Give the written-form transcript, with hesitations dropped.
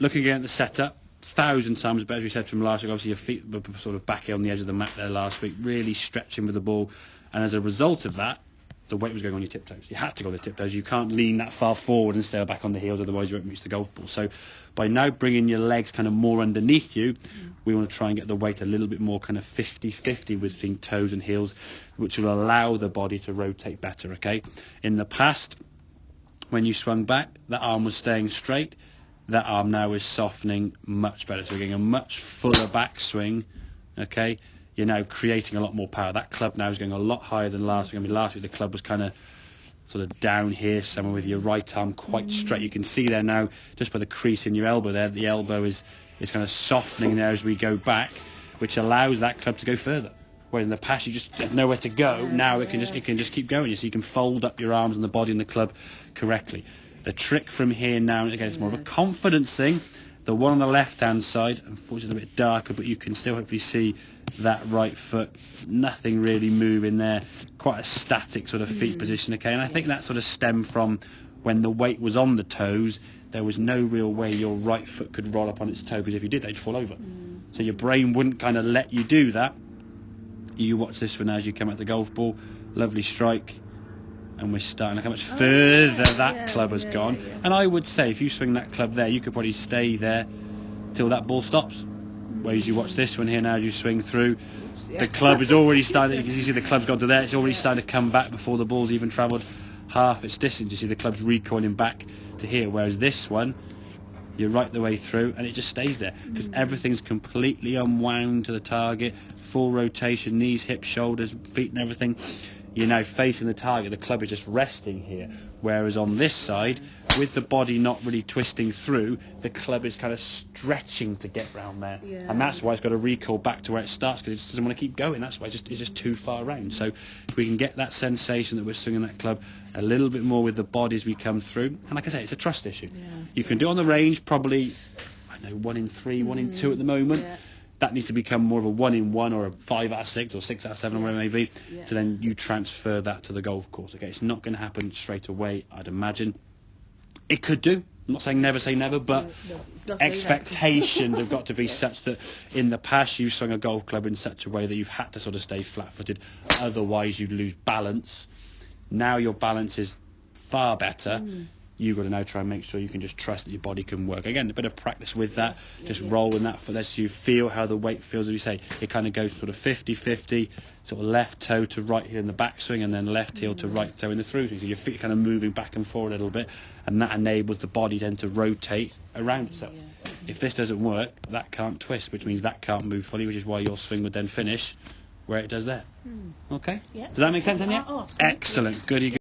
Looking again at the setup, 1,000 times better, as we said from last week. Obviously your feet were sort of back here on the edge of the mat there last week, really stretching with the ball, and as a result of that, the weight was going on your tiptoes. You had to go on the tiptoes. You can't lean that far forward and stay back on the heels, otherwise you won't reach the golf ball. So by now bringing your legs kind of more underneath you, we want to try and get the weight a little bit more kind of 50-50 between toes and heels, which will allow the body to rotate better, okay? In the past, when you swung back, that arm was staying straight. That arm now is softening much better. So we're getting a much fuller backswing, okay? You're now creating a lot more power. That club now is going a lot higher than last week. I mean, last week the club was kind of sort of down here somewhere with your right arm quite straight. You can see there now, just by the crease in your elbow there, the elbow is kind of softening there as we go back, which allows that club to go further. Whereas in the past you just had nowhere to go. Now it can just keep going. So you can fold up your arms and the body and the club correctly. The trick from here now, again, it's more of a confidence thing. The one on the left-hand side, unfortunately a bit darker, but you can still hopefully see that right foot. Nothing really moving there. Quite a static sort of feet position, okay? And I think that sort of stemmed from when the weight was on the toes, there was no real way your right foot could roll up on its toe, because if you did, they'd fall over. So your brain wouldn't kind of let you do that. You watch this one as you come at the golf ball. Lovely strike. And we're starting, look how much further that club has gone. And I would say if you swing that club there, you could probably stay there till that ball stops. Whereas you watch this one here now as you swing through, the club is already starting, you see the club's gone to there, it's already starting to come back before the ball's even travelled half its distance. You see the club's recoiling back to here, whereas this one, you're right the way through and it just stays there because everything's completely unwound to the target, full rotation, knees, hips, shoulders, feet and everything. You're now facing the target, the club is just resting here, whereas on this side, with the body not really twisting through, the club is kind of stretching to get round there, and that's why it's got to recoil back to where it starts, because it doesn't want to keep going. That's why it's just too far around. So if we can get that sensation that we're swinging that club a little bit more with the body as we come through, and like I say, it's a trust issue. You can do it on the range, probably, I don't know, 1 in 3, 1 in 2 at the moment. That needs to become more of a 1 in 1 or a 5 out of 6 or 6 out of 7 or whatever it may be. So then you transfer that to the golf course. Okay, it's not going to happen straight away, I'd imagine. It could do. I'm not saying never say never, but expectations have got to be such that in the past you've swung a golf club in such a way that you've had to sort of stay flat-footed. Otherwise you'd lose balance. Now your balance is far better. You've got to now try and make sure you can just trust that your body can work. Again, a bit of practice with that, just rolling that foot as you feel how the weight feels. As you say, it kind of goes sort of 50-50, sort of left toe to right heel in the backswing, and then left heel to right toe in the through swing. So your feet are kind of moving back and forward a little bit, and that enables the body then to rotate around itself. If this doesn't work, that can't twist, which means that can't move fully, which is why your swing would then finish where it does there. Okay? Does that make sense, Anya? Excellent. Goody.